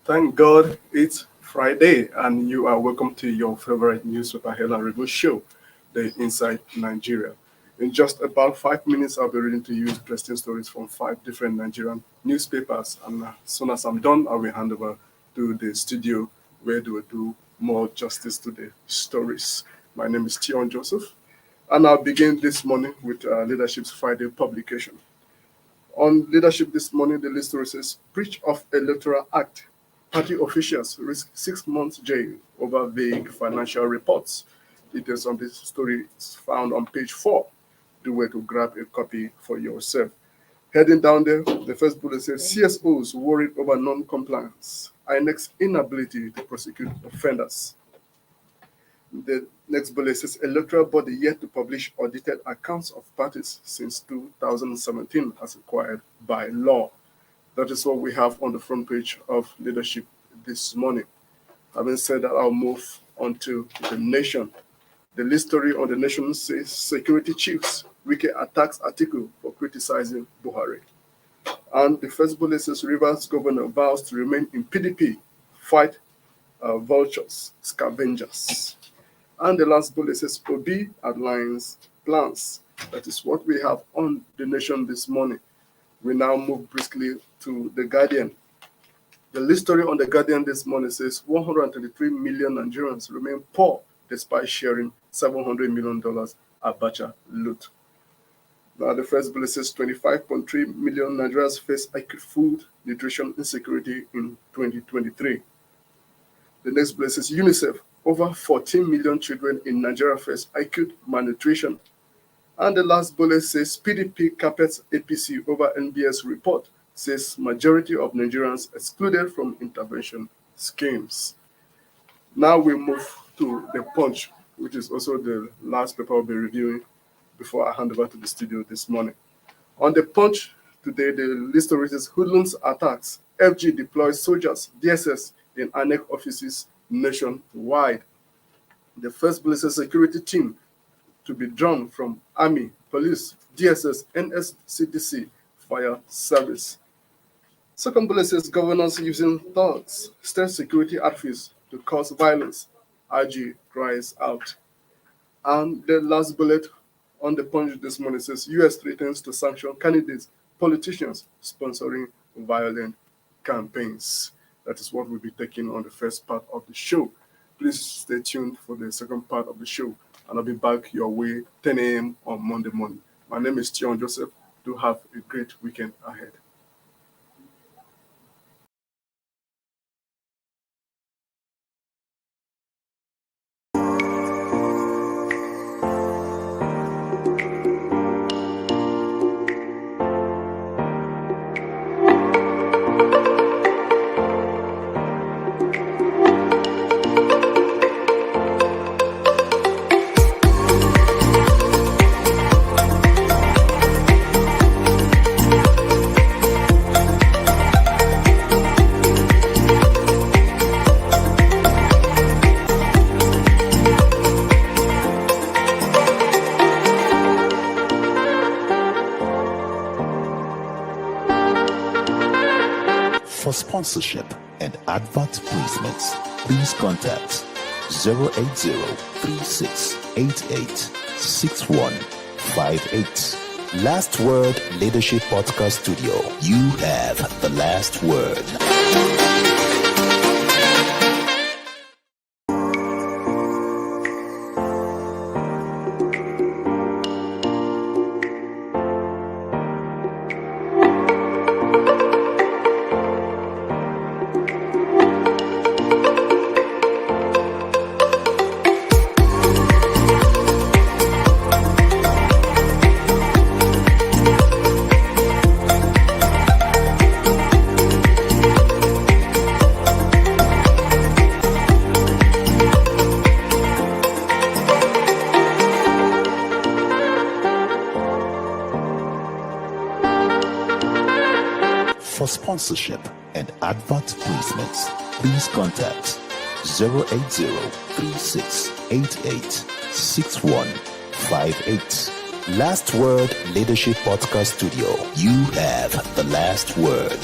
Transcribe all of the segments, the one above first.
Thank God it's Friday and you are welcome to your favorite newspaper hail and review show, the Inside Nigeria. In just about 5 minutes, I'll be reading to you interesting stories from five different Nigerian newspapers. And as soon as I'm done, I will hand over to the studio where they will do more justice to the stories. My name is Tion Joseph, and I'll begin this morning with Leadership's Friday publication. On leadership this morning, the list says breach of electoral act. Party officials risk 6 months jail over vague financial reports. Details on this story is found on page 4. Do where to grab a copy for yourself. Heading down there, the first bullet says CSOs worried over non-compliance. INEC's inability to prosecute offenders. The next bullet says electoral body yet to publish audited accounts of parties since 2017 as required by law. That is what we have on the front page of leadership this morning. Having said that, I'll move on to the nation. The lead story on the nation says security chiefs, Wike attacks Atiku for criticizing Buhari. And the first bullet says Rivers governor vows to remain in PDP, fight vultures, scavengers. And the last bullet says Obi outlines plans. That is what we have on the nation this morning. We now move briskly to The Guardian. The lead story on The Guardian this morning says 133 million Nigerians remain poor despite sharing $700 million Abacha loot. Now, the first bullet says 25.3 million Nigerians face acute food nutrition insecurity in 2023. The next bullet says UNICEF, over 14 million children in Nigeria face acute malnutrition. And the last bullet says PDP carpets APC over NBS report, says majority of Nigerians excluded from intervention schemes. Now we move to the Punch, which is also the last paper I'll be reviewing before I hand over to the studio this morning. On the Punch today, the list of reasons hoodlums attacks, FG deploys soldiers, DSS in INEC offices nationwide. The first bullet says security team to be drawn from Army, Police, DSS, NSCDC, Fire Service. Second bullet says governors using thugs, state security outfits to cause violence. IG cries out. And the last bullet on the Punch this morning says US threatens to sanction candidates, politicians sponsoring violent campaigns. That is what we'll be taking on the first part of the show. Please stay tuned for the second part of the show, and I'll be back your way 10 a.m. on Monday morning. My name is Tion Joseph. Do have a great weekend ahead. For sponsorship and advert placements, please contact 080-3688-6158. Last Word Leadership Podcast Studio. You have the last word. For sponsorship and advert placements, please contact 080-3688-6158. Last Word Leadership Podcast Studio. You have the last word.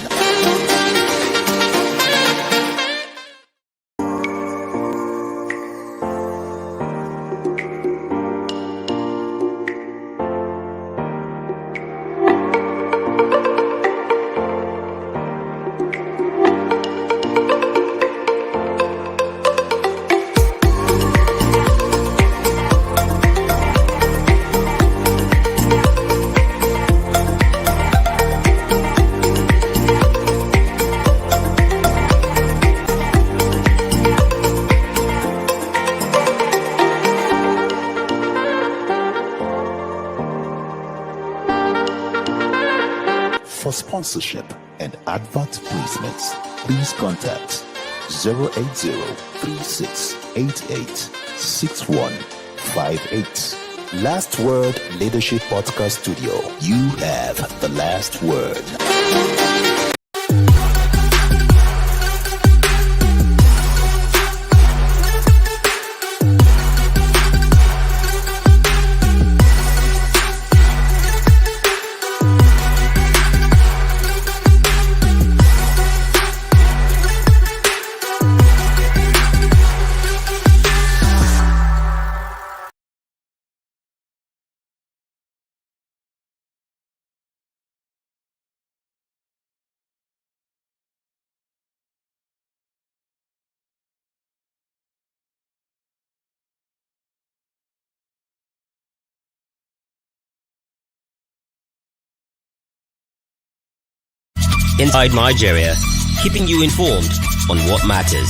sponsorship and advert placements, please contact 080-3688-6158. Last Word Leadership Podcast Studio. You have the last word. Inside Nigeria, keeping you informed on what matters.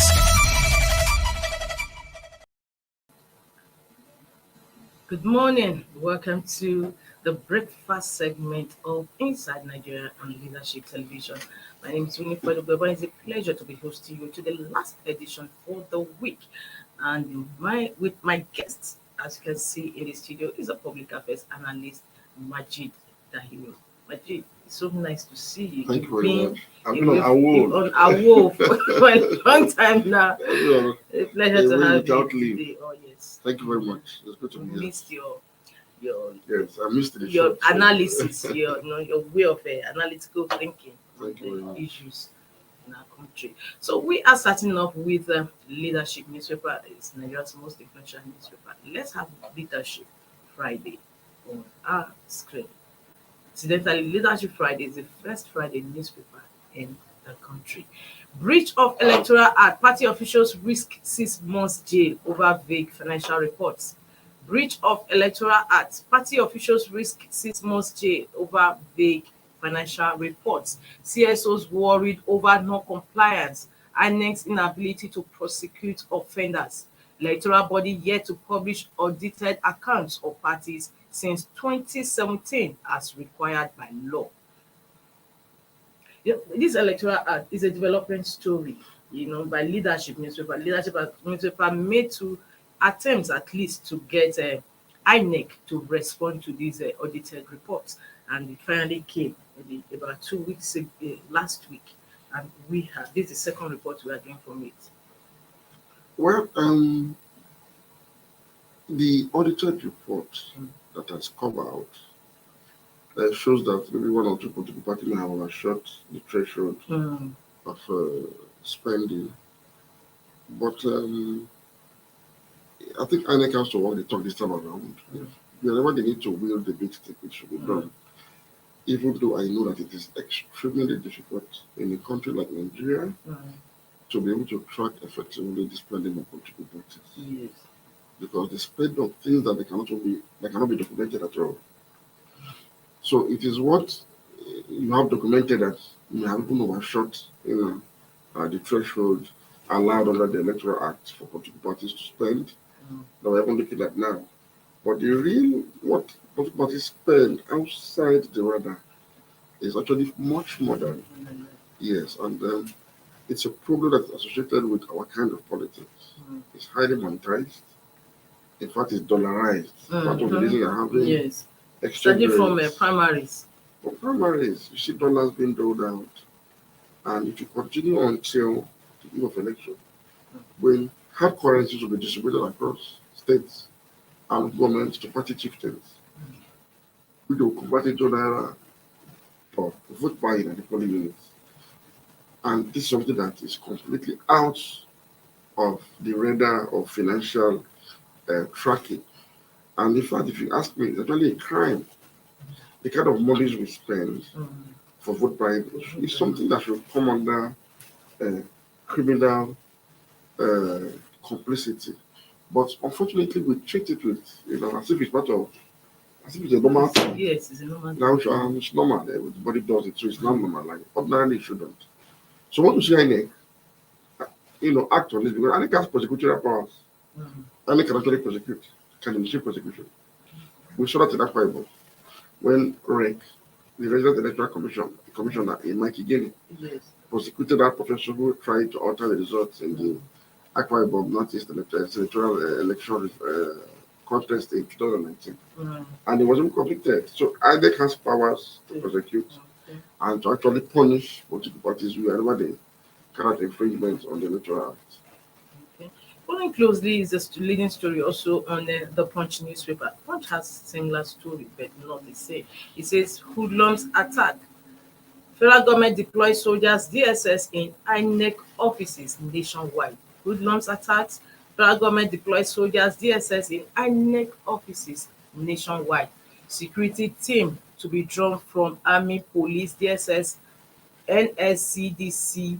Good morning. Welcome to the breakfast segment of Inside Nigeria on Leadership Television. My name is Winifred Obeba. It's a pleasure to be hosting you to the last edition for the week. And with my guests, as you can see in the studio, is a public affairs analyst, Majid Dahiru. Majid, it's so nice to see you. Thank you very much. I've been on AWO for a long time now. A pleasure to have you today. Oh yes. Thank you very much. It's good to be here. Missed your Yes, I missed the your show. analysis, your way of analytical thinking Thank you very on much. the issues in our country. So we are starting off with Leadership newspaper. It's Nigeria's most influential newspaper. Let's have Leadership Friday on our screen. Incidentally, Leadership Friday is the first Friday newspaper in the country. Breach of Electoral Act. Party officials risk 6 months jail over vague financial reports. Breach of Electoral Act. Party officials risk 6 months jail over vague financial reports. CSOs worried over non-compliance. INEC's inability to prosecute offenders. Electoral body yet to publish audited accounts of parties since 2017 as required by law. This Electoral Act is a development story, by Leadership newspaper. Leadership newspaper made 2 attempts at least to get INEC to respond to these audited reports, and it finally came maybe about 2 weeks last week, and this is the second report we are doing from it. Well, the audited report that has come out shows that maybe 1 or 2 political parties may have overshot the threshold of spending. But I think INEC has to walk the talk this time around. Whenever they need to wield the big stick, it should be done. Even though I know that it is extremely difficult in a country like Nigeria to be able to track effectively the spending of political parties. Yes. Because they spend on things that they cannot be documented at all. So it is what you have documented that you have even overshot the threshold allowed under the Electoral Act for political parties to spend that we're even looking at now. But the real what political parties spend outside the radar is actually much more than yes, and it's a problem that's associated with our kind of politics. It's highly monetized. In fact, it's dollarized. Part of the reason you're having starting from primaries. From primaries, you see dollars being doled out. And if you continue until the eve of election, when hard currencies will be distributed across states and governments to party chieftains, we will convert into naira for vote buying at the polling units. And this is something that is completely out of the radar of financial tracking. And in fact, if you ask me, it's actually a crime. The kind of monies we spend for vote buying is something that should come under criminal complicity. But unfortunately, we treat it with, as if it's as if it's a normal thing. Yes, it's a normal thing. Now it's normal. Everybody does it, so it's not normal. Like ordinarily, it shouldn't. So what you see INEC, act on this, because INEC has prosecutorial powers. INEC can actually prosecute, can initiate prosecution. We saw that in Akwa Ibom when REC the Resident Electoral Commissioner in Mike Guinea Yes. prosecuted that professor who tried to alter the results in the Akwa Ibom Northeast electoral election contest in 2019. And he wasn't convicted. So INEC has powers to prosecute and to actually punish political parties wherever they carry out infringements on the Electoral Act. Okay. Following closely is the leading story also on the Punch newspaper. Punch has similar story, but not the same. It says hoodlums attack. Federal government deploys soldiers DSS in INEC offices nationwide. Hoodlums attacks. Federal government deploys soldiers DSS in INEC offices nationwide. Security team to be drawn from Army, Police, DSS, NSCDC,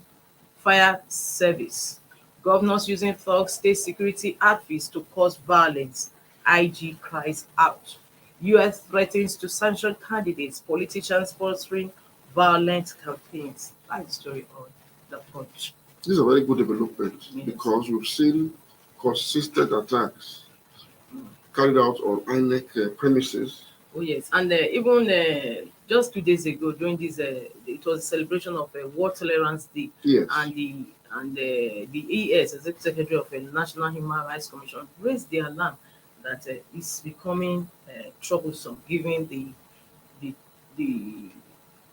Fire Service. Governors using thugs, state security outfits to cause violence. IG cries out. US threatens to sanction candidates, politicians sponsoring violent campaigns. That's the story on the Punch. This is a very good development Yes. because we've seen consistent attacks carried out on INEC premises. Oh yes, and even just 2 days ago, during this, it was a celebration of World Tolerance Day, Yes. and the ES, Executive Secretary of the National Human Rights Commission, raised the alarm that it's becoming troublesome, given the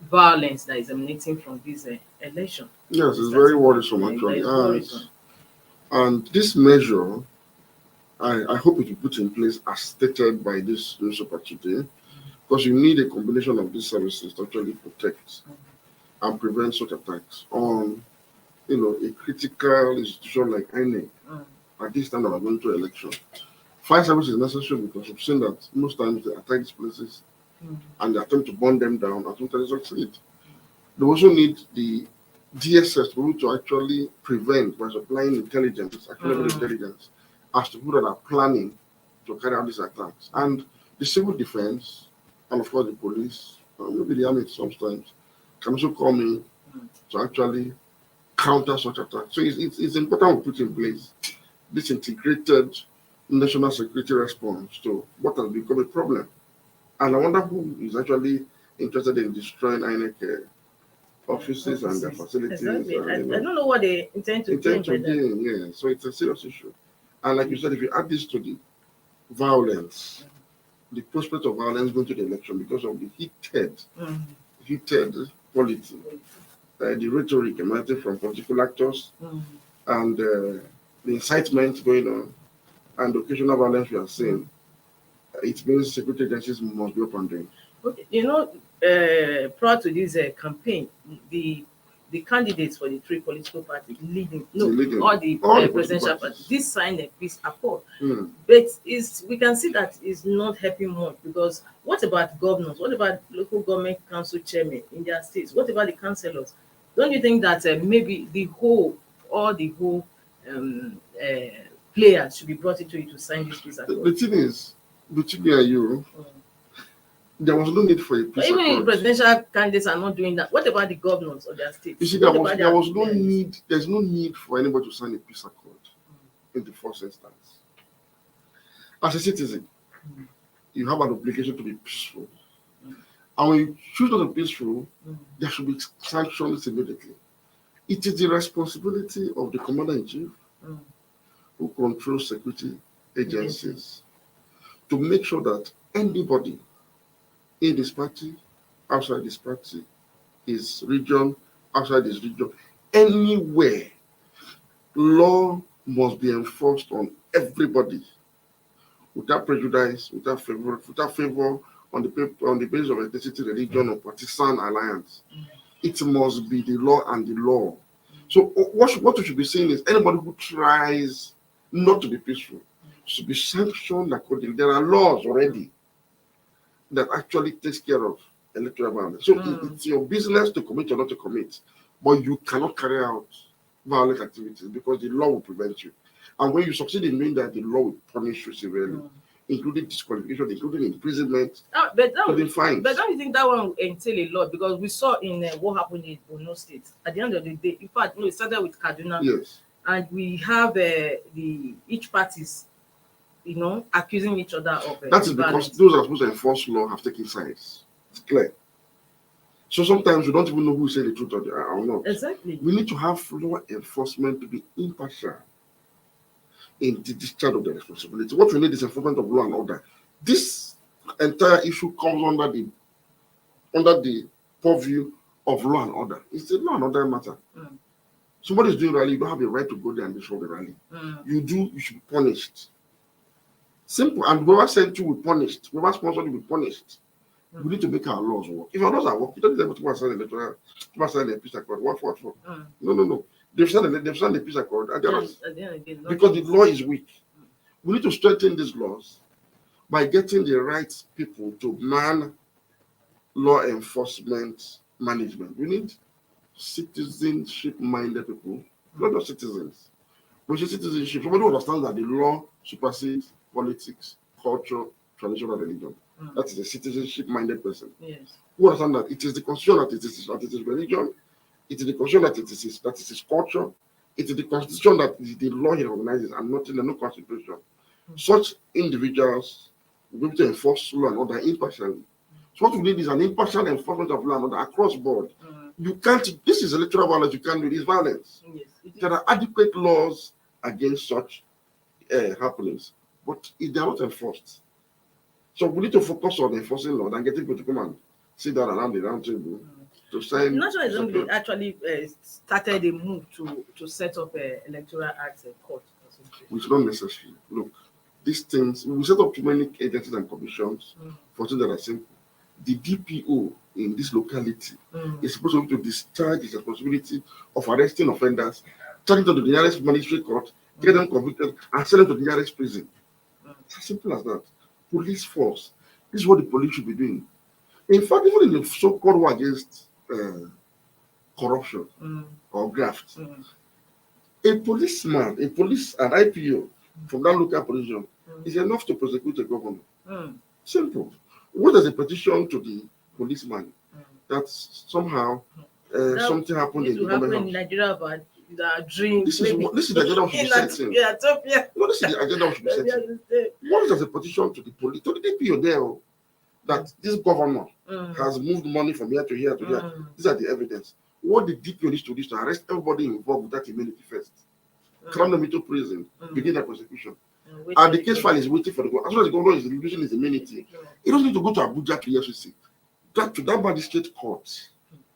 violence that is emanating from this election. Yes, it's very worrisome actually. And this measure, I hope it will be put in place as stated by this newspaper today, because you need a combination of these services to actually protect and prevent such attacks on, a critical institution like INEC at this time that we're going to election. Fire service is necessary because we've seen that most times they attack these places and they attempt to burn them down and sometimes succeed. They also need the DSS to be able to actually prevent by supplying intelligence, actionable intelligence, as to people that are planning to carry out these attacks. And the civil defense, and of course the police, maybe the army sometimes, can also come in to actually counter such attacks. So it's important we put in place this integrated national security response to what has become a problem. And I wonder who is actually interested in destroying INEC offices and their facilities. Exactly. I don't know what they intend to do. Yeah. So it's a serious issue. And like you said, if you add this to the violence, the prospect of violence going to the election because of the heated politics, the rhetoric emanating from political actors, and the incitement going on, and the occasional violence we are seeing, it means security agencies must be up and doing. Okay, prior to this campaign, the candidates for the three political parties all the presidential parties, this signed a peace accord. But we can see that it's not helping much, because what about governors? What about local government council chairmen in their states? What about the councillors? Don't you think that maybe the whole players should be brought into it to sign this peace accord? The thing is, between me and you, there was no need for a peace even accord. if presidential candidates are not doing that, what about the governors of their states? You see, there was no need. There's no need for anybody to sign a peace accord in the first instance. As a citizen, you have an obligation to be peaceful. And when you choose not to be peaceful, there should be sanctions immediately. It is the responsibility of the commander-in-chief who controls security agencies to make sure that anybody in this party, outside this party, his region, outside this region, anywhere, law must be enforced on everybody without prejudice, without favor on the basis of ethnicity, religion, or partisan alliance. It must be the law and the law. So what we should be saying is anybody who tries not to be peaceful should be sanctioned accordingly. There are laws already that actually takes care of electoral violence. So it's your business to commit or not to commit, but you cannot carry out violent activities because the law will prevent you. And when you succeed in doing that, the law will punish you severely, including disqualification, including imprisonment, including fines. But don't you think that one will entail a lot? Because we saw in what happened in Borno State. At the end of the day, in fact, it started with Kaduna. Yes. And we have each parties, accusing each other of that is because those are supposed to enforce law have taken sides. It's clear. So sometimes we don't even know who say the truth or not. Exactly. We need to have law enforcement to be impartial in the discharge of their responsibility. What we need is enforcement of law and order. This entire issue comes under the purview of law and order. It's a law and order matter. Somebody is doing rally, you don't have a right to go there and disrupt the rally. You do, you should be punished. Simple. And whoever sent you will be punished. Whoever sponsored you will be punished. We need to make our laws work. If our laws are working, you don't need to sign electoral, to sign a peace accord. What for? No. They've signed a peace accord, and because the law is weak. We need to strengthen these laws by getting the right people to man law enforcement management. We need citizenship-minded people, not just citizens. We need citizenship. Somebody who understands that the law supersedes politics, culture, tradition, and religion. That is a citizenship-minded person. Yes. Who understands that it is the constitution that it is religion, it is the constitution that it is his culture, it is the constitution that is the law he recognizes, and nothing, no constitution. Such individuals will be able to enforce law and order impartially. So what we need is an impartial enforcement of law and order across board. You can't. This is electoral violence. You can't do this violence. Yes, there are adequate laws against such happenings, but if they are not enforced, so we need to focus on enforcing law and getting people to come and sit down around the round table to sign. National Assembly actually started a move to set up a electoral act court. Which is not necessary. Look, these things, we set up too many agencies and commissions for things that are simple. The DPO in this locality is supposed to discharge his responsibility of arresting offenders, taking them to the nearest magistrate court, get them convicted, and send them to the nearest prison. It's as simple as that. Police force. This is what the police should be doing. In fact, even in the so-called war against corruption or graft, a policeman, an IPO from that local position is enough to prosecute a governor. Simple. What is a petition to the policeman that somehow something happened in the government house? In Nigeria about the dream. This is the agenda we should be setting. No, this is the agenda we should be setting. What is a petition to the police, to the DPO there, that this governor has moved money from here to here to here? These are the evidence. What the DPO needs to do is to arrest everybody involved with that immunity first. Cram them into prison, begin the prosecution. And the case file is waiting for the governor. As soon as the governor is losing his immunity, he doesn't need to go to Abuja to EFCC. To that magistrate court,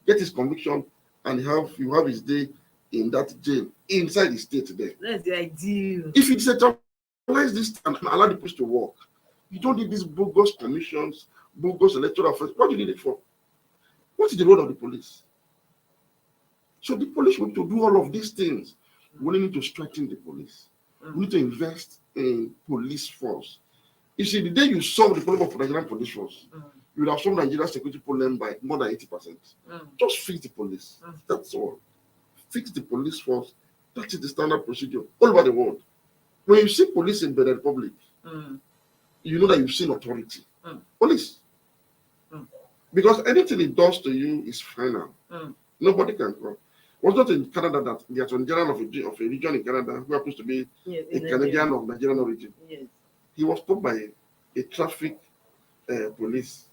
get his conviction, and you have his day in that jail inside the state there. That's the ideal. If you decentralize this and allow the police to work, you don't need these bogus commissions, bogus electoral affairs. What do you need it for? What is the role of the police? So the police need to do all of these things. We need to strengthen the police. We need to invest in police force. You see, the day you solve the problem of Nigerian police force, you will have solved Nigerian security problem by more than 80%. Just fix the police. That's all. Fix the police force. That is the standard procedure all over the world. When you see police in the Republic, you know that you've seen authority. Police. Because anything it does to you is final. Nobody can come. Was not in Canada that the Attorney General of a region in Canada, who happens to be a Canadian of Nigerian origin, he was stopped by a traffic police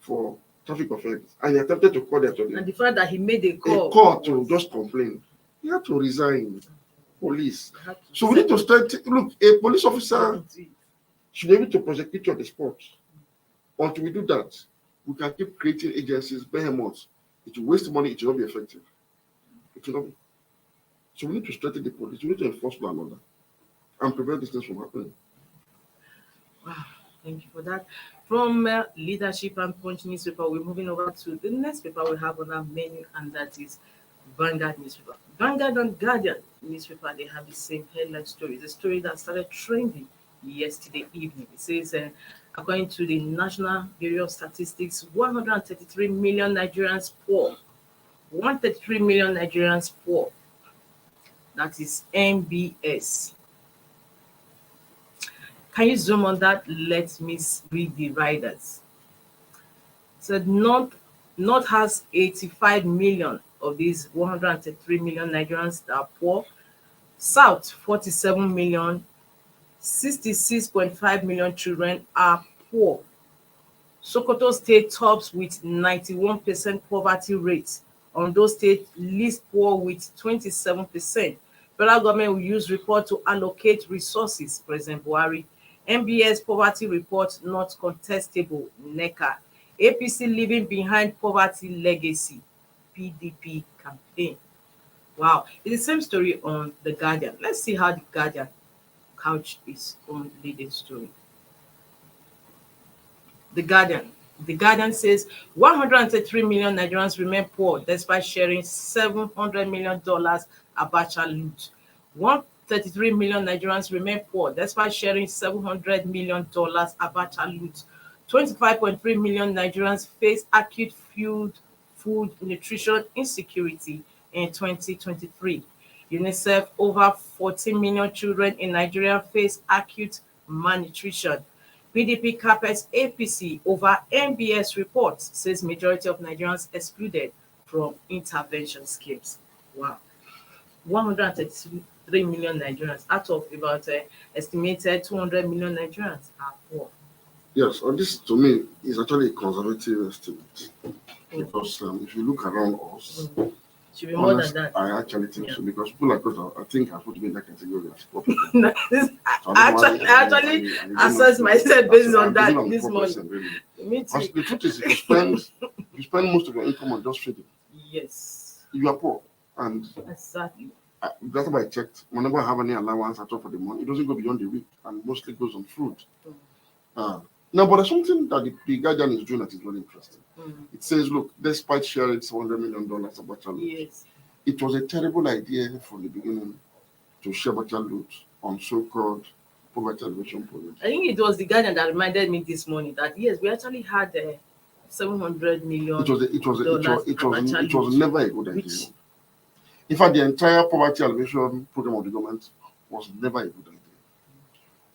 for traffic offense, and he attempted to call the attorney. And the fact that he made a call to just complain, he had to resign. Police. So we need to start. Look, a police officer should be able to prosecute you on the spot. Until we do that, we can keep creating agencies, behemoths. It will waste money. It will not be effective. It will not be. So we need to strengthen the police. We need to enforce law and order and prevent these things from happening. Wow, thank you for that. From Leadership and Punch newspaper, we're moving over to the next paper we have on our menu, and that is Vanguard newspaper. Vanguard and Guardian newspaper, they have the same headline story. The story that started trending yesterday evening. It says, according to the National Bureau of Statistics, 133 million Nigerians poor. 133 million Nigerians poor. That is NBS. Can you zoom on that? Let me read the riders. It said North has 85 million of these 133 million Nigerians that are poor. South, 47 million. 66.5 million children are poor. Sokoto State tops with 91% poverty rate. Ondo State least poor with 27%. Federal government will use report to allocate resources, President Buhari. MBS poverty report not contestable, NECA. APC leaving behind poverty legacy, PDP campaign. Wow, it's the same story on The Guardian. Let's see how The Guardian couch its own leading story. The Guardian. The Guardian says 133 million Nigerians remain poor despite sharing $700 million Abacha loot. 133 million Nigerians remain poor despite sharing $700 million Abacha loot. 25.3 million Nigerians face acute food nutrition insecurity in 2023. UNICEF, over 14 million children in Nigeria face acute malnutrition. PDP carpets APC over MBS report, says majority of Nigerians excluded from intervention schemes. Wow. 133 million Nigerians out of about estimated 200 million Nigerians are poor. Yes, and this to me is actually a conservative estimate. Because if you look around us, should be more than that. I actually think so, because people like us, I think I put to be in that category as poor people. I actually assess myself based on that this morning. Really. Me too. The truth is, if you spend most of your income on just feeding, yes, you are poor. And exactly. That's why I checked. Whenever I have any allowance at all for the month, it doesn't go beyond the week, and mostly goes on food. Now, but there's something that the Guardian is doing that is very interesting. It says, look, despite sharing $700 million about loot, yes, it was a terrible idea from the beginning to share Bacha loot on so-called poverty alleviation programs. I think it was the Guardian that reminded me this morning that yes, we actually had $700 million. It was never a good idea. In fact, the entire poverty alleviation program of the government was never a good idea.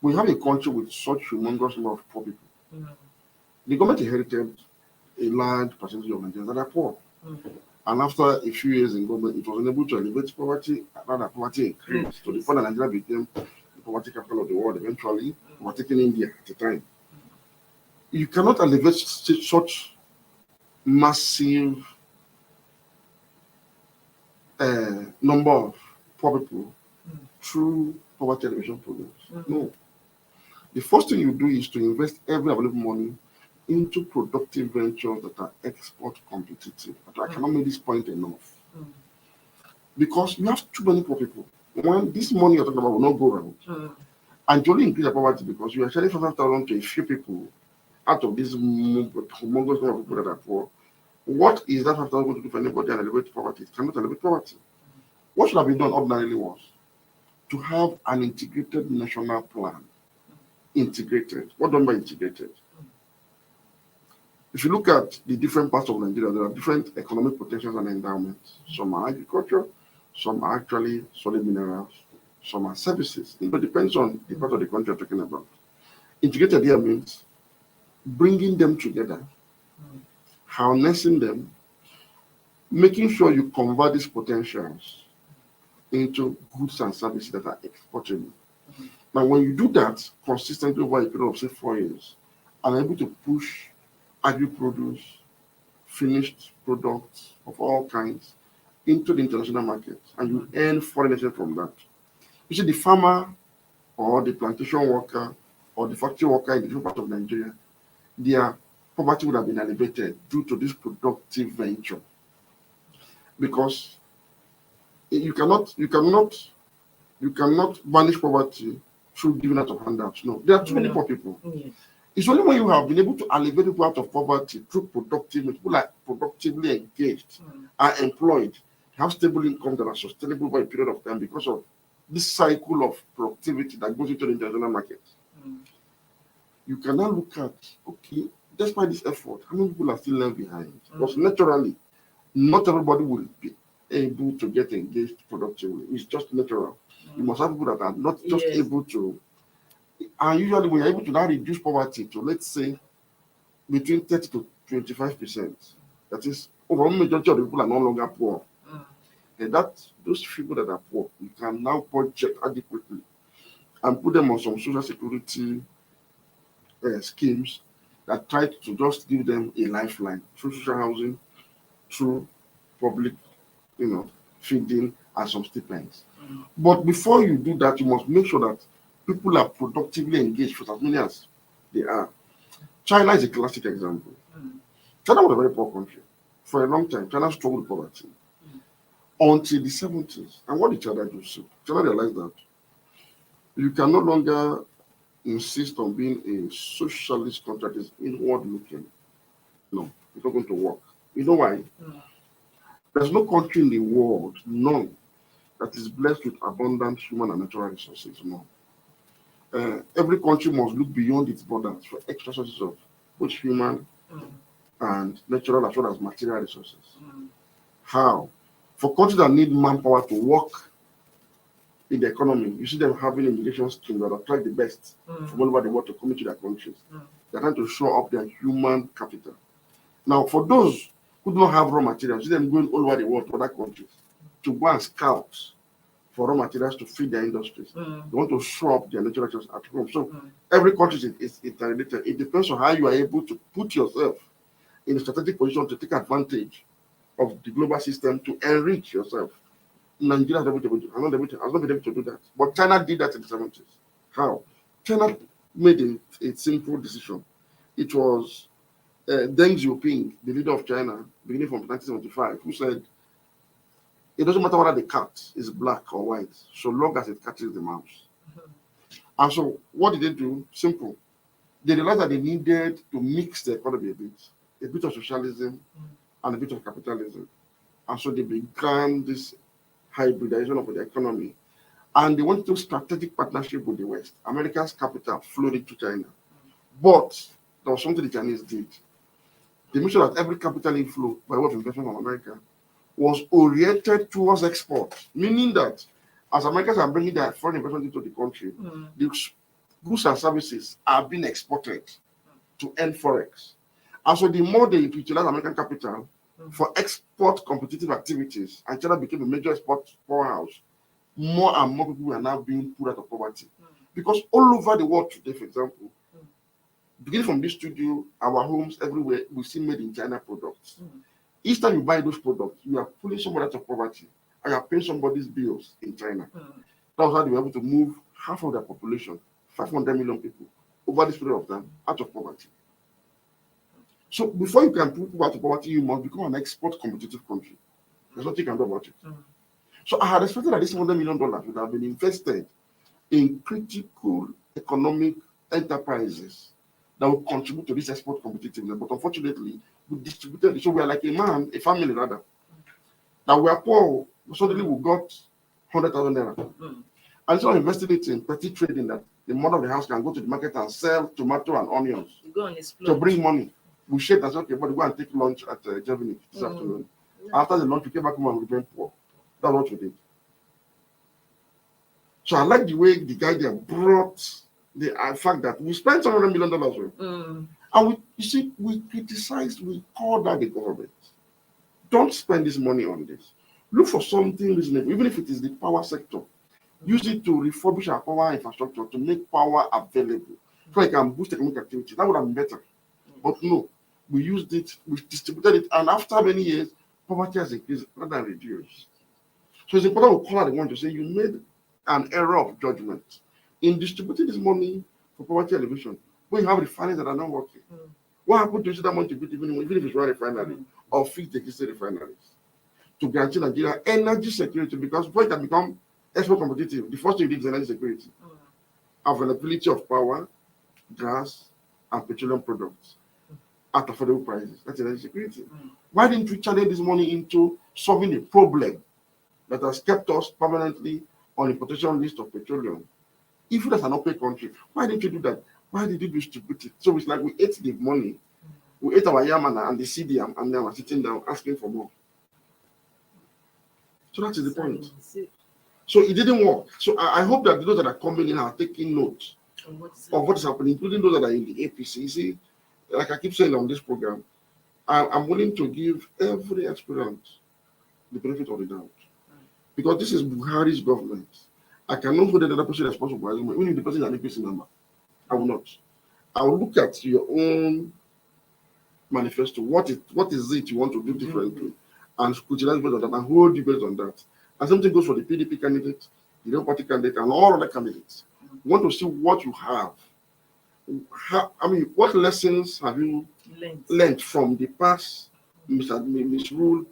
We have a country with such humongous number of poor people. The government inherited a large percentage of Nigerians that are poor. And after a few years in government, it was unable to alleviate poverty, rather poverty increased. To the point that Nigeria became the poverty capital of the world eventually, overtaking India at the time. You cannot alleviate such massive number of poor people through poverty alleviation programs. No. The first thing you do is to invest every available money into productive ventures that are export competitive. But I cannot make this point enough. Because you have too many poor people. When this money you're talking about will not go around. And to only increase the poverty because you are sharing 5,000 to a few people out of this humongous number of people that are poor. What is that 5,000 going to do for anybody and elevate poverty? It cannot elevate poverty. What should have been done ordinarily was to have an integrated national plan. Integrated. What do I mean by integrated? If you look at the different parts of Nigeria, there are different economic potentials and endowments. Some are agriculture, some are actually solid minerals, some are services. It depends on the part of the country you're talking about. Integrated here means bringing them together, harnessing them, making sure you convert these potentials into goods and services that are exportable. Now, when you do that consistently over a period of, say, 4 years, and are able to push agri-produce, finished products of all kinds into the international market, and you earn foreign exchange from that. You see, the farmer or the plantation worker or the factory worker in the different parts of Nigeria, their poverty would have been elevated due to this productive venture. Because you cannot banish poverty through giving out of handouts. No, there are too many poor people. It's only when you have been able to alleviate people out of poverty through productivity, people are productively engaged, are employed, have stable income that are sustainable for a period of time because of this cycle of productivity that goes into the international market. You can now look at, okay, despite this effort, how many people are still left behind? Because naturally, not everybody will be able to get engaged productively. It's just natural. You must have people that are not just able to. And usually we are able to now reduce poverty to, let's say, between 30 to 25%. That is, over majority of the people are no longer poor. And those people that are poor, you can now budget adequately and put them on some social security schemes that tried to just give them a lifeline through social housing, through public, feeding and some stipends. But before you do that, you must make sure that people are productively engaged for as many as they are. China is a classic example. China was a very poor country. For a long time, China struggled with poverty until the 70s. And what did China do? So China realized that you can no longer insist on being a socialist country that is inward looking. No, it's not going to work. You know why? There's no country in the world, none, that is blessed with abundant human and natural resources. No. Every country must look beyond its borders for extra sources of both human and natural as well as material resources. How? For countries that need manpower to work in the economy, you see them having immigration schemes that attract the best from all over the world to come into their countries. They're trying to show up their human capital. Now, for those who don't have raw materials, you see them going all over the world to other countries to go and scout for raw materials to feed their industries. They want to show up their natural resources at home. So every country is interrelated. It depends on how you are able to put yourself in a strategic position to take advantage of the global system to enrich yourself. Nigeria has not been able to do that. But China did that in the 70s. How? China made a simple decision. It was Deng Xiaoping, the leader of China, beginning from 1975, who said, it doesn't matter whether the cat is black or white, so long as it catches the mouse. And so what did they do? Simple. They realized that they needed to mix the economy a bit of socialism and a bit of capitalism. And so they began this hybridization of the economy. And they went to strategic partnership with the West. America's capital flowed into China. But there was something the Chinese did. They made sure that every capital inflow by way of investment from America was oriented towards export, meaning that as Americans are bringing their foreign investment into the country, the goods and services are being exported to earn forex. And so the more they utilize American capital for export competitive activities, and China became a major export powerhouse, more and more people are now being pulled out of poverty. Because all over the world today, for example, beginning from this studio, our homes, everywhere, we see made in China products. Each time you buy those products, you are pulling somebody out of poverty and you are paying somebody's bills in China. That was how they were able to move half of their population, 500 million people, over this period of time, out of poverty. So before you can put people out of poverty, you must become an export competitive country. There's nothing you can do about it. So I had expected that this $100 million would have been invested in critical economic enterprises that would contribute to this export competitiveness. But unfortunately, we distributed it. So we are like a family rather, that we are poor. Suddenly we got 100,000 naira. And instead of investing it in petty trading, that the mother of the house can go to the market and sell tomato and onions to bring money. We shared that, okay, but we go and take lunch at Germany this afternoon. After the lunch, we came back home and we became poor. That's what we did. So I like the way the guy there brought the fact that we spent $100 million. And we criticized, we called out the government. Don't spend this money on this. Look for something reasonable, even if it is the power sector. Use it to refurbish our power infrastructure, to make power available, so it can boost economic activity. That would have been better. But no, we used it, we distributed it, and after many years, poverty has increased rather than reduced. So it's important to call out the one to say you made an error of judgment in distributing this money for poverty alleviation. When you have refineries that are not working, what happened to use that money to build even if it's one refinery or fix the existing refineries to guarantee Nigeria energy security? Because before it can become export competitive, the first thing you need is energy security, availability of power, gas, and petroleum products at affordable prices. That's energy security. Why didn't we channel this money into solving a problem that has kept us permanently on the potential list of petroleum? If it is an OPEC country, why didn't you do that? Why did you distribute it? So it's like we ate the money, we ate our yamana and the CDM, and then we're sitting down asking for more. So that is the point. So it didn't work. So I hope that those that are coming in are taking note of what is happening, including those that are in the APC. You see, like I keep saying on this program, I'm willing to give every aspirant the benefit of the doubt. Because this is Buhari's government. I cannot hold another person responsible, even if the person is an APC member. I will not. I'll look at your own manifesto. What is it you want to do differently? And scrutinize based on that and hold you based on that. And something goes for the PDP candidate, the Labour Party candidate, and all other candidates. You want to see what you have. What lessons have you learned from the past misrule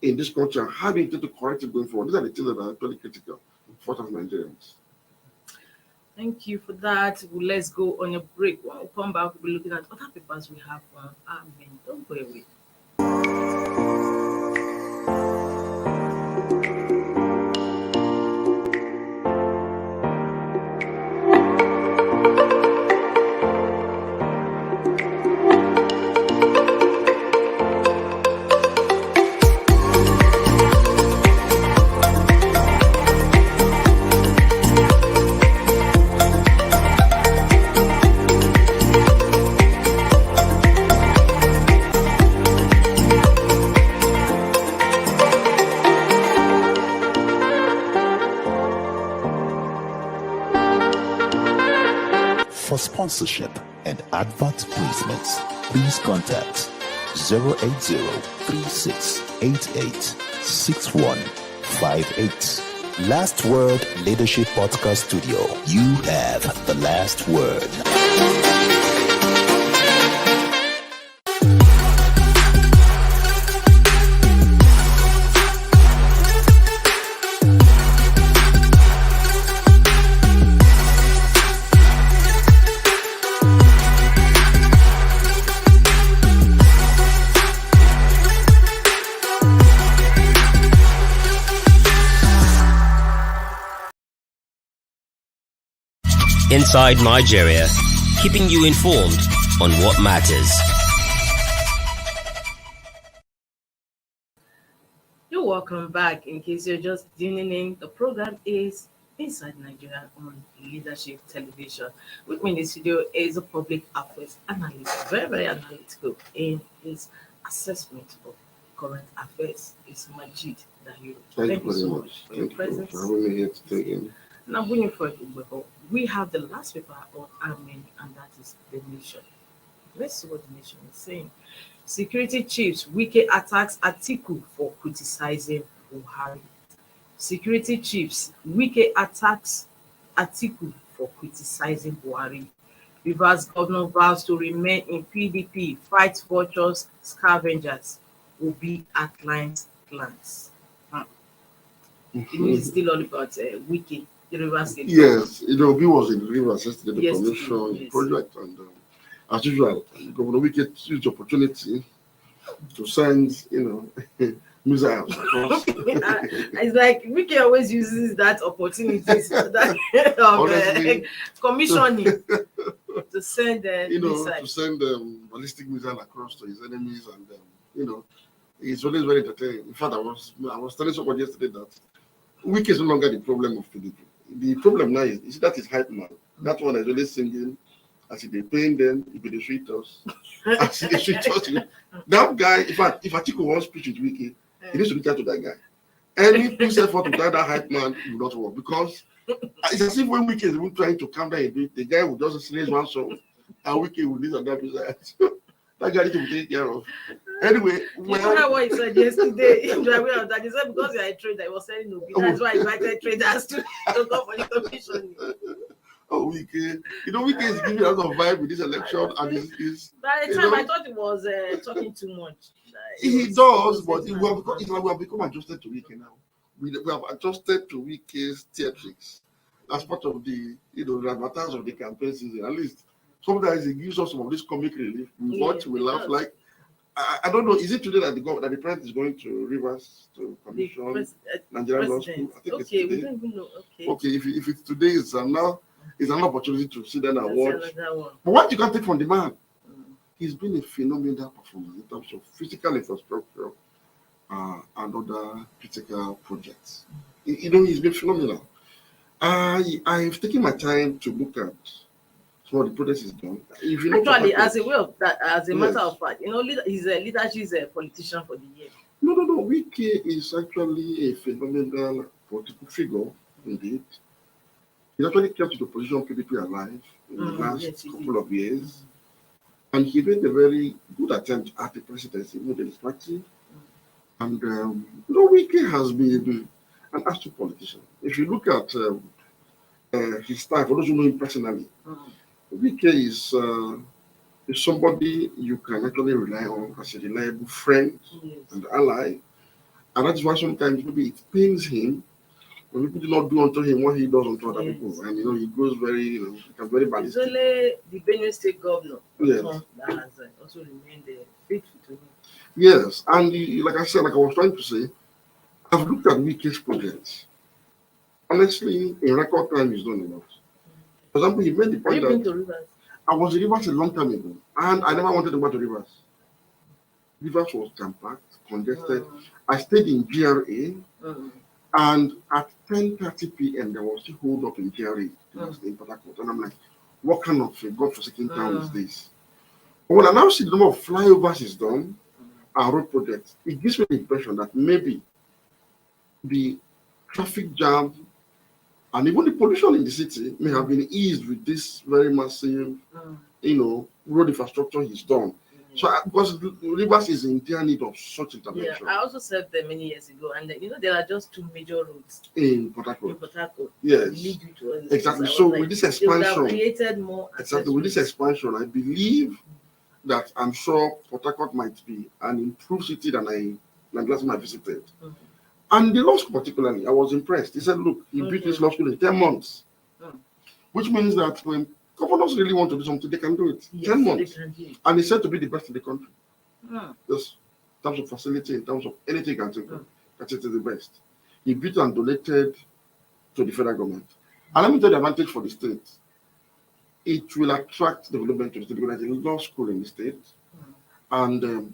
in this country, and how do you intend to correct it going forward? These are the things that are actually critical for us as Nigerians. Thank you for that. Well, let's go on a break. When we come back, we'll be looking at other papers we have on Amen. Don't go away. For sponsorship and advert placements, please contact 080-3688-6158. Last Word Leadership Podcast Studio. You have the last word. Inside Nigeria, keeping you informed on what matters. You're welcome back. In case you're just tuning in, the program is Inside Nigeria on Leadership Television. With me in the studio is a public affairs analyst, very, very analytical in his assessment of current affairs. It's Majid Dahiru. Thank you so much for your presence. For having me here today. Now, we have the last paper on Amen, and that is The Nation. Let's see what The Nation is saying. Security chiefs, Wike attacks Atiku for criticizing Buhari. Security chiefs, Wike attacks Atiku for criticizing Buhari. Rivers governor vows to remain in PDP, fight vultures, scavengers, will be outlined plans. It is still all about Wike. Yes, he was in Rivers yesterday, the commission project, and as usual, Governor Wike used the opportunity to send, missiles across. It's like Wike always uses that opportunity of commissioning to send ballistic missiles across to his enemies, and it's always very entertaining. In fact, I was telling somebody yesterday that Wike is no longer the problem of PDP. The problem now is that his hype man. That one is always singing, as if they paying them, if they treat us. As if they treat us. That guy, in fact, if Atiku wants to speak with Wike, he needs to reach out to that guy. Any piece effort to try that hype man will not work, because it's as if when Wike is even trying to calm down a bit, the guy will just sing one song, and Wike will this and that. That guy needs to be taken care of. Anyway, you know what he said yesterday? He said because you are a trader, he was saying no. That's why he invited traders to come for the commission. Oh, Wike. Wike is giving a lot of vibe with this election, and is. By the time I thought he was talking too much. He does, but we have become adjusted to Wike now. We have adjusted to Wike's theatrics as part of the avatars of the campaign season. At least sometimes he gives us some of this comic relief. We watch, we laugh. Like, I don't know. Is it today that the president is going to Rivers to commission Nigerian law school? I think it's today. We don't even know. Okay, if it's today, it's an opportunity to sit down and watch. But what you can take from the man, he's been a phenomenal performer in terms of physical infrastructure and other critical projects. He's been phenomenal. I've taken my time to look at some of the projects he's done. Actually, as a way of that, as a matter of fact, he's a leadership is a politician for the year. No. Wike is actually a phenomenal political figure, indeed. He actually kept the opposition PDP alive in the last yes, he couple did. of years. And he made a very good attempt at the presidency, with his party. And Wike has been an astute politician. If you look at his style, for those who know him personally, Wike is somebody you can actually rely on as a reliable friend Yes. and ally. And that's why sometimes maybe it pains him when people do not do unto him what he does unto other Yes. people. And he goes very, becomes very It's ballistic. only the Benue State governor Yes. that has also remained faithful to him. Yes, and like I said, like I was trying to say, I've looked at Wike's projects. Honestly, in record time, he's done a lot. For example, he made the Have point you been that to Rivers? I was in Rivers a long time ago, and I never wanted to go to Rivers. Rivers was jam-packed, congested. I stayed in GRA, and at 10:30 p.m., there was a hold up in GRA in Port Harcourt. And I'm like, what kind of a godforsaken town is this? But when I now see the number of flyovers is done and road projects, it gives me the impression that maybe the traffic jam and even the pollution in the city may have been eased with this very massive, road infrastructure he's done. So, because Rivers is in dear need of such intervention. Yeah, I also said there many years ago, and there are just two major roads In Port Harcourt. in Port Harcourt. Yes. Lead you to all Exactly. this. So Like, with this they would have expansion, created more. exactly with this expansion, I believe that I'm sure Port Harcourt might be an improved city than the last time I visited. And the law school particularly, I was impressed. He said, look, he built this law school in 10 months. Which means that when governors really want to do something, they can do it. Yes, 10 months. they can do it. And he's said to be the best in the country. Just in terms of facility, in terms of anything you can think of, that it is the best. He built and donated to the federal government. And let me tell you the advantage for the state. It will attract development to the state because there's a law school in the state. And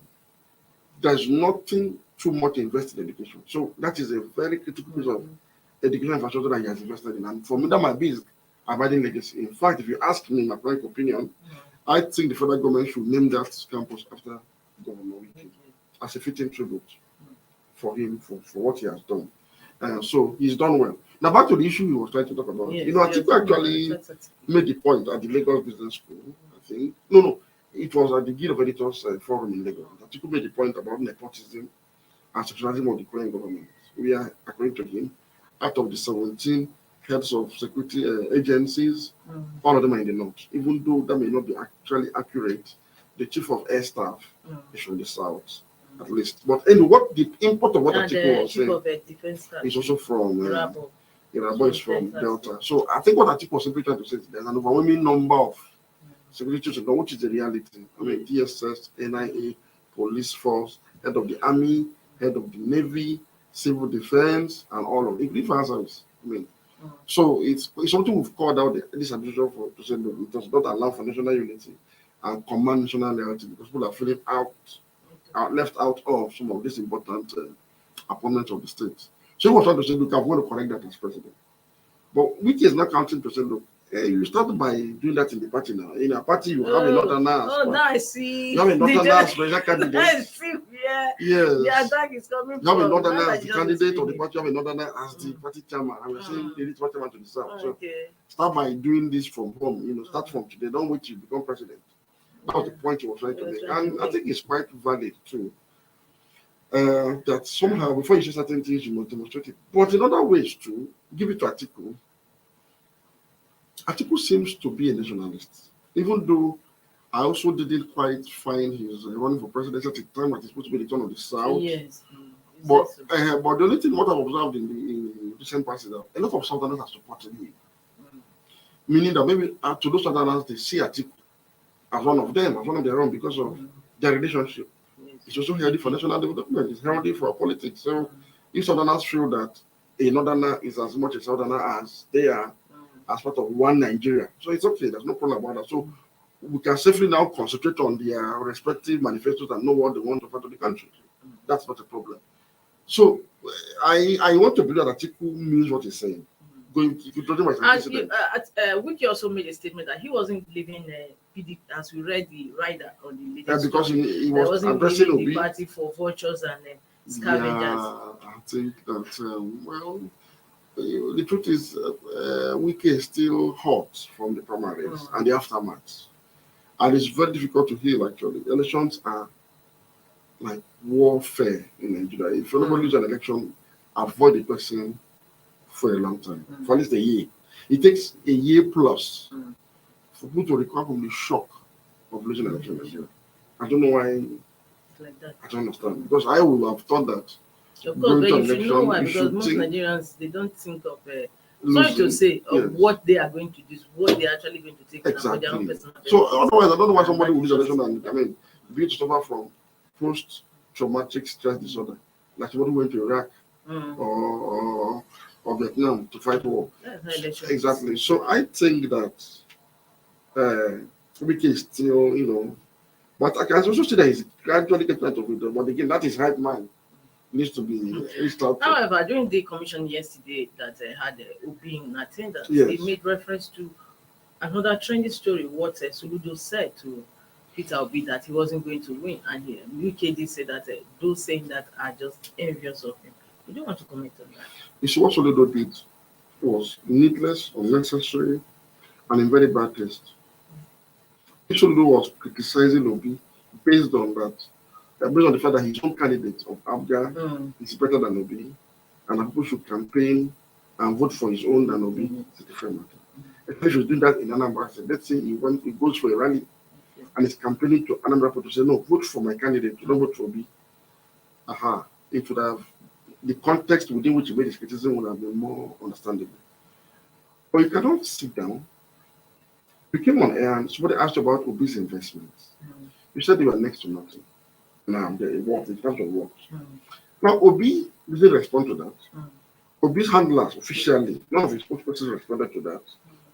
there's nothing too much invested in education. So that is a very critical piece of education infrastructure that he has invested in. And for me, that might be his abiding legacy. In fact, if you ask me my private opinion, I think the federal government should name that campus after Governor Wike as a fitting tribute for him for what he has done. So he's done well. Now back to the issue he was trying to talk about. Yes, Atiku actually made the point at the Lagos Business School, I think. No, it was at the Guild of Editors Forum in Lagos. Atiku made the point about nepotism and sectionalism of the current government. We are, according to him, out of the 17 heads of security agencies, all of them are in the north. Even though that may not be actually accurate, the chief of air staff is from the south, at least. But anyway, what the import of what Atiku was saying is also from Irabo is from Delta. So I think what Atiku was simply trying to say is there's an overwhelming number of security children, which is the reality. I mean, DSS, NIA, police force, head of the army, head of the navy, civil defense, and all of it. Including service. I mean, so it's something we've called out this administration for to say no, it does not allow for national unity and command national loyalty because people are feeling left out of some of these important appointments of the state. So he was trying to say, look, I'm going to correct that as president. But Wike is not counting to say, look, you started by doing that in the party now. In a party, you have a northerners. Oh, now I see. You have a northerners presidential candidate. I see where the attack is coming from. You have a northerner as the candidate of the party, you have a northerner as the party chairman. And we're saying they need party chairman to the south. So start by doing this from home. Start from today. Don't wait till you become president. That was the point he was trying to make. And I think it's quite valid too. That somehow, before you say certain things, you must demonstrate it. But in other ways too, give it to Atiku. Atiku seems to be a nationalist, even though I also didn't quite find his running for presidency at the time that he's supposed to be the turn of the South. Yes. But the only thing what I've observed in the recent past is that a lot of Southerners are supporting him. Meaning that maybe to those Southerners, they see Atiku as one of them, as one of their own because of their relationship. It's also healthy for national development. It's healthy for politics. So if Southerners feel that a Northerner is as much a Southerner as they are, as part of one Nigeria. So it's okay, there's no problem about that. So we can safely now concentrate on their respective manifestos and know what they want to offer to the country. That's not a problem. So I want to believe that Atiku means what he's saying. Wike also made a statement that he wasn't leaving PDP, as we read the rider on the latest. Because he was addressing the party for vultures and scavengers. Yeah, I think that The truth is, Wike is still hot from the primaries and the aftermath. And it's very difficult to heal, actually. Elections are like warfare in Nigeria. If you lose an election, avoid the person for a long time, for at least a year. It takes a year plus for people to recover from the shock of losing an election in Nigeria. I don't know why. Like that. I don't understand. Because I would have thought that. Of course, but you should know why, because most Nigerians, they don't think of, sorry to say, of what they are going to do, what they are actually going to take for their own personal benefit. So otherwise, I don't know why somebody would lose an election and, be to suffer from post-traumatic stress disorder, like somebody who went to Iraq or Vietnam to fight war. Exactly. So I think that Wike is still, but I can also say that he's gradually getting out of it. But again, that is hype man. Needs to be restructured. However, during the commission yesterday that had Obi in attendance, they made reference to another trendy story, what Soludo said to Peter Obi that he wasn't going to win. And UK did say that those saying that are just envious of him. You don't want to comment on that? You see, what Soludo did was needless, unnecessary, and in very bad taste. Soludo was criticizing Obi based on that. Based on the fact that his own candidate of Abga is better than Obi, and that people should campaign and vote for his own than Obi, it's a different matter. If he should do that in Anambra, let's say he goes for a rally and is campaigning to Anambra to say, no, vote for my candidate, don't vote for Obi. It would have, the context within which he made his criticism would have been more understandable. But you cannot sit down. You came on air and somebody asked you about Obi's investments. You said they were next to nothing. Now, it worked, in terms of work. Now, Obi didn't respond to that. Obi's handlers, officially, none of his spokespersons responded to that.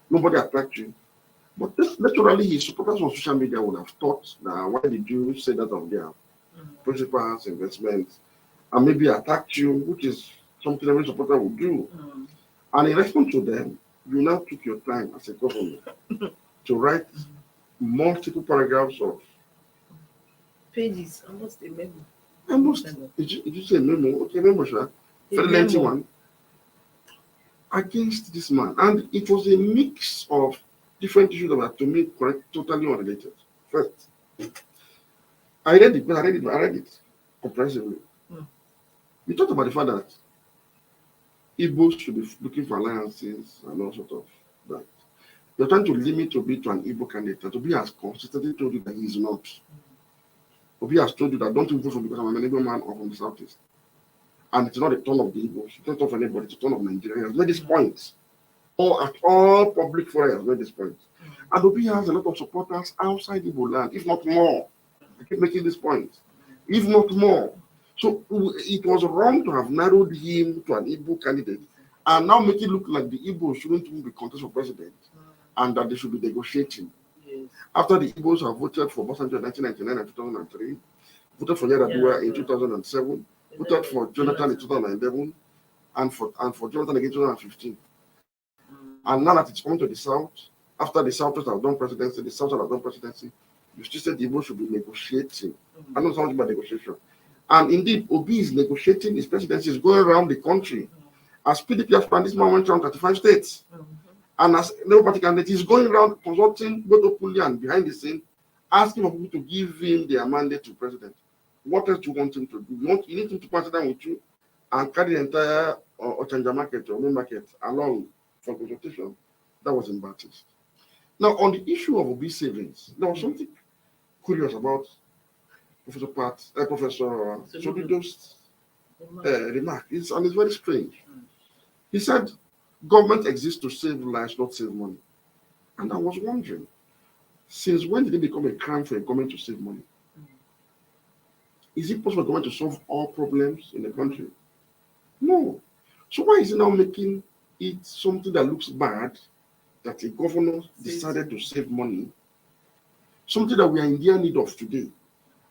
Nobody attacked you. But naturally, his supporters on social media would have thought, why did you say that of their principals, investments, and maybe attacked you, which is something every supporter would do. And in response to them, you now took your time as a governor to write multiple paragraphs of pages, almost a memo. Did you say memo? Okay, memo, sir. Very lengthy one. Against this man. And it was a mix of different issues that were, to me, totally unrelated. First, I read it comprehensively. We talked about the fact that Igbos should be looking for alliances and all sort of that. You're trying to limit Obi to an Igbo candidate, and Obi has consistently told you that he is not. Obi has told you that don't you vote for me because I'm an Igbo man or from the southeast. And it's not a turn of the Igbos. It's not of anybody. It's a turn of Nigeria. He has made this point. At all public fora, he has made this point. And Obi has a lot of supporters outside Igbo land, if not more. I keep making this point. If not more. So it was wrong to have narrowed him to an Igbo candidate and now make it look like the Igbos shouldn't even be contest for president and that they should be negotiating. After the Igbos have voted for Obasanjo in 1999 and 2003, voted for Yar'Adua in 2007, voted for Jonathan in 2011, and for Jonathan again in 2015. And now that it's coming to the South, after the Southwest have done presidency, the South have done presidency, you still said the Igbos should be negotiating. I know something about negotiation. And indeed, Obi is negotiating his presidency, is going around the country. As PDP aspirant, this man went around 35 states. And as Labour Party candidate, he's going around consulting both openly and behind the scene, asking for people to give him their mandate to president. What else do you want him to do? You need him to sit down with you and carry the entire Ochanja market or main market along for consultation. That was in bad taste. Now, on the issue of Obi savings, there was something curious about Professor Soludo's remark. It's very strange. He said, government exists to save lives, not save money. And I was wondering, since when did it become a crime for a government to save money? Is it possible for government to solve all problems in the country? No. So why is it now making it something that looks bad that a governor decided to save money? Something that we are in dear need of today.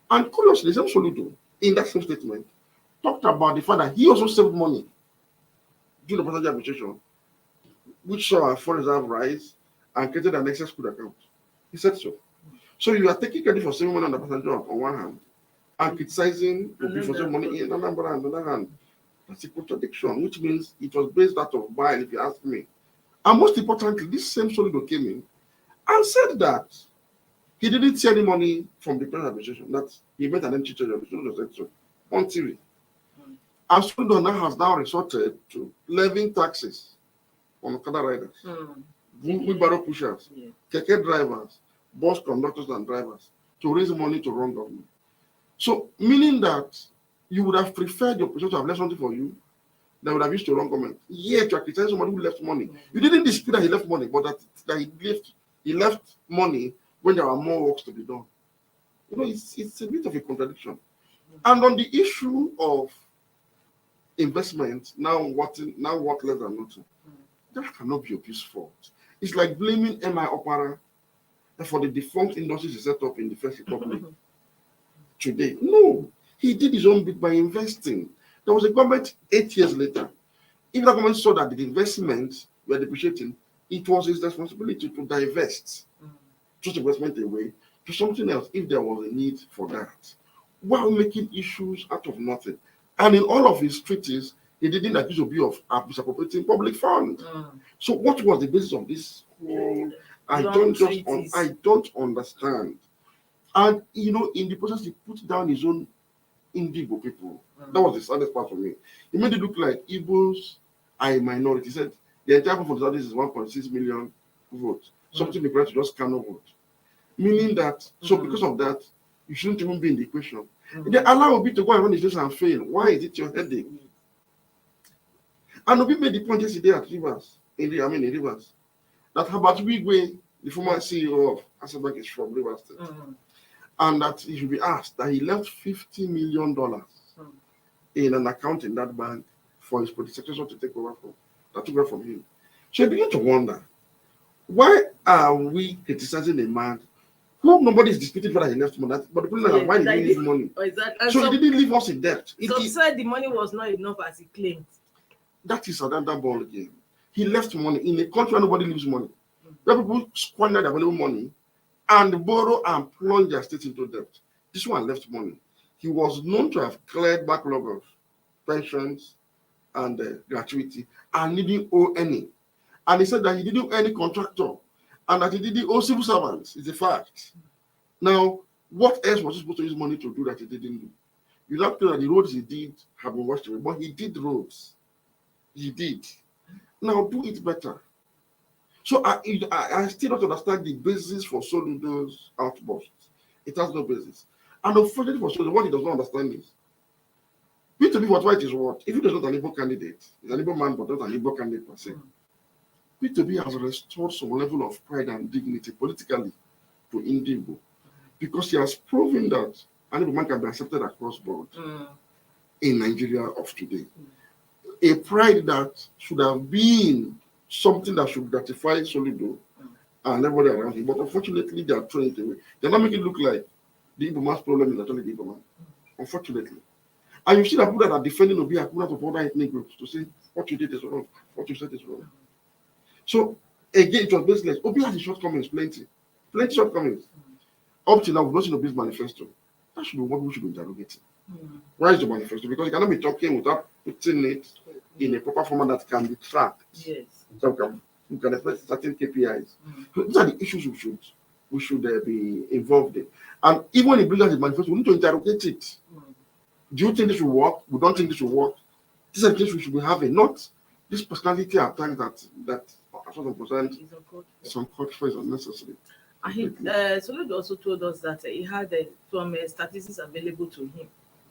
And curiously, Soludo, in that same statement, talked about the fact that he also saved money during the Obasanjo administration, which saw our foreign reserve rise and created an excess crude account. He said so. So you are taking credit for saving money on the Obasanjo on one hand and criticizing Obi for saving money in another hand. That's a contradiction, which means it was based out of bile, if you ask me. And most importantly, this same Soludo came in and said that he didn't see any money from the present administration, that he met an empty treasury. Soludo said so on TV. And Soludo has now resorted to levying taxes on Okada riders, wheelbarrow pushers, keke drivers, bus conductors and drivers to raise money to run government. So, meaning that you would have preferred your position to have left something for you that would have used to run government. Yet you are criticizing somebody who left money. You didn't dispute that he left money, but that he left money when there were more works to be done. You know, it's a bit of a contradiction. And on the issue of investment, now what less than nothing, that cannot be Obi's fault. It's like blaming MI Opera for the defunct industries he set up in the First Republic today. No, he did his own bit by investing. There was a government 8 years later. If the government saw that the investments were depreciating, it was his responsibility to divest such investment away to something else if there was a need for that, while making issues out of nothing. And in all of his treaties, he didn't accuse Obi of misappropriating public funds. So what was the basis of this whole? I don't understand. And you know, in the process, he put down his own Indigo people. That was the saddest part for me. He made it look like Igbos are a minority. He said the entire vote for the is 1.6 million votes. Something equivalent to just cannot vote. Meaning that, so because of that, you shouldn't even be in the equation. They allow Obi to go and run his race and fail. Why is it your headache? And Obi made the point yesterday at Rivers, in Rivers, that Herbert Wigwe, the former CEO of Access Bank, is from Rivers State. And that he should be asked that he left $50 million in an account in that bank for his predecessor to take over from him. So I begin to wonder, why are we criticizing a man who nobody is disputing whether he left money, but the problem is why did he leave money? So he didn't leave us in debt. Some said the money was not enough as he claimed. That is another ball game. He left money in a country where nobody leaves money. Where people squander their available money and borrow and plunge their state into debt. This one left money. He was known to have cleared backlog of pensions and gratuity and didn't owe any. And he said that he didn't owe any contractor and that he didn't owe civil servants. It's a fact. Now, what else was he supposed to use money to do that he didn't do? You not know that the roads he did have been washed away, but he did roads. He did. Now, do it better. So I still don't understand the basis for Soludo's outbursts. It has no basis. And unfortunately for Soludo, what he does not understand is, P2B what is what? If he does not an Igbo candidate, he's an Igbo man, but not an Igbo candidate per se. P2B has restored some level of pride and dignity politically to Indigo because he has proven that an Igbo man can be accepted across board in Nigeria of today. A pride that should have been something that should gratify Soludo and everybody around him. But unfortunately, they are throwing it away. They're not making it look like the Igbo man's problem is actually the Igbo man. Unfortunately. And you see that people that are defending Obi are coming out of other ethnic groups to say what you did is wrong, what you said is wrong. So, again, it was baseless. Obi has his shortcomings, plenty shortcomings. Up till now, we've not seen Obi's manifesto. That should be what we should be interrogating. Why is the manifesto? Because you cannot be talking without putting it in a proper format that can be tracked. Yes. So you can expect certain KPIs. So these are the issues we should be involved in. And even when he brings out the manifesto, we need to interrogate it. Do you think this will work? We don't think this will work. These are the things we should be having, not this personality attack that as far as I'm concerned, some culture is unnecessary. And Soludo also told us that he had some statistics available to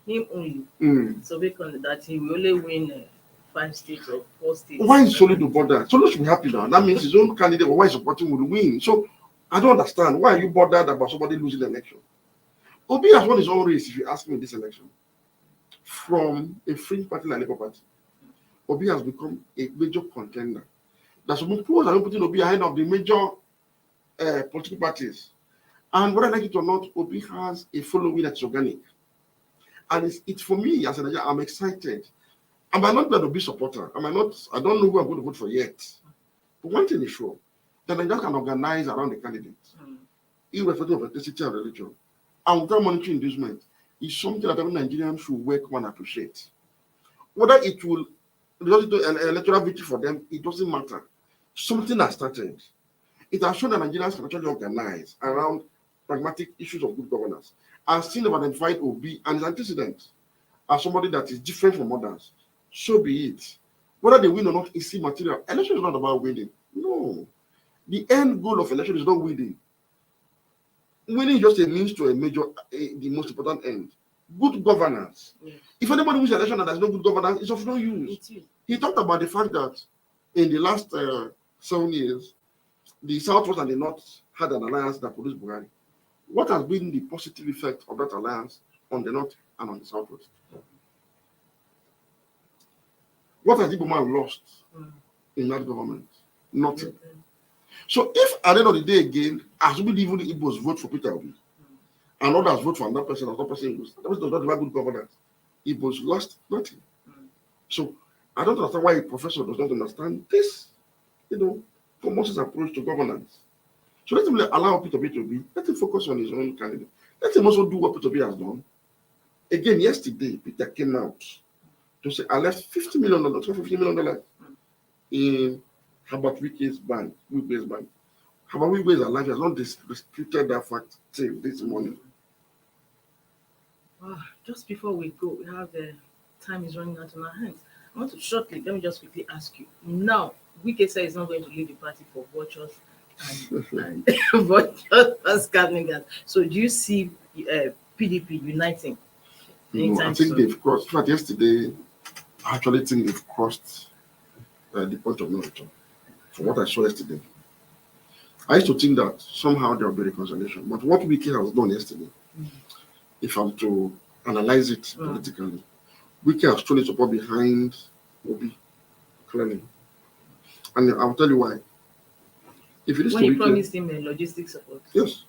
him only. So that he will only win 5 states or 4 states. Why is Soludo bothered? Soludo should be happy now. That means his own candidate or why he's supporting will win. So I don't understand. Why are you bothered about somebody losing the election? Obi has won his own race, if you ask me, in this election. From a fringe party like Labour Party, Obi has become a major contender. That's some polls are putting Obi ahead of the major political parties. And whether I like it or not, Obi has a following that's organic. And it's for me as a Nigerian, I'm excited. I might not be an Obi supporter. I don't know who I'm going to vote for yet. But one thing is sure, that Nigeria can organize around the candidates, irrespective of ethnicity and religion, and without monetary inducement, is something that every Nigerian should work on and appreciate. Whether it will result into an electoral victory for them, it doesn't matter. Something has started. It has shown that Nigerians can actually organize around pragmatic issues of good governance. I've seen have identified Obi and his antecedents as somebody that is different from others. So be it. Whether they win or not is immaterial. Election is not about winning. No. The end goal of election is not winning. Winning is just a means to the most important end. Good governance. Yeah. If anybody wins the election and there's no good governance, it's of no use. He talked about the fact that in the last 7 years, the Southwest and the North had an alliance that produced Buhari. What has been the positive effect of that alliance on the North and on the Southwest? What has Igbo man lost in that government? Nothing. So if at the end of the day again, as we even the Igbos vote for Peter Obi, and others vote for another person, another person does not have good governance, Igbos lost nothing. So I don't understand why a professor does not understand this, Thomas's approach to governance. So let him allow Peter Obi to be. Let him focus on his own candidate. Let him also do what Peter Obi has done. Again, yesterday, Peter came out to say, I left $50 million in Herbert Wike's bank, Herbert Wike is alive. He has not disputed that fact till this morning. Wow. Just before we go, we have time is running out on our hands. I want to shortly, let me just quickly ask you. Now, Wike said he's not going to leave the party for vultures and vultures scattering gas. So do you see PDP uniting? I think they've crossed. In fact, yesterday, I actually think they've crossed the point of no return. From what I saw yesterday, I used to think that somehow there will be reconciliation. But what Wike has done yesterday, if I'm to analyze it politically, Wike has shown his support behind Obi, clearly. And I'll tell you why. If it is when he promised him logistics support. Yes.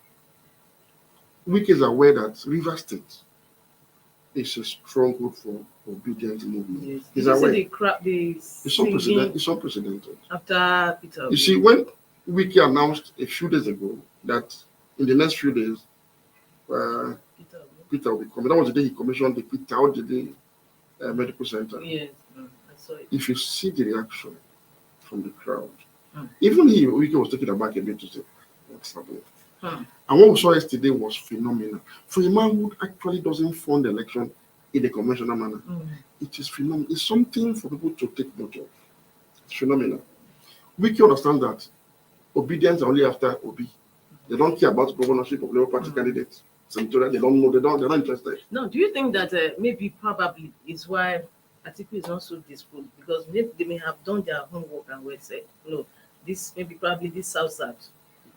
Wike is aware that Rivers State is a stronghold for obedient movement. Yes. He's aware. It's unprecedented. After Peter. You see, when Wike announced a few days ago that in the next few days, Peter will be coming. That was the day he commissioned the Peter Odede Medical Center. Yes, I saw it. If you see the reaction from the crowd, even Wike was taken aback a bit to say, what's happening? And what we saw yesterday was phenomenal. For a man who actually doesn't fund the election in a conventional manner, it is phenomenal. It's something for people to take note of. It's phenomenal. Wike understand that obedience are only after Obi. They don't care about governorship of Labour Party candidates. Senatorial, they don't know, they're not interested. No, do you think that probably is why Atiku is not so disposed? Because they may have done their homework and would say, no, this probably this South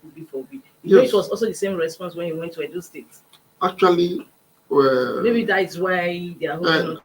would be for Obi. It was also the same response when you went to Edo State. Actually, maybe that is why they are holding on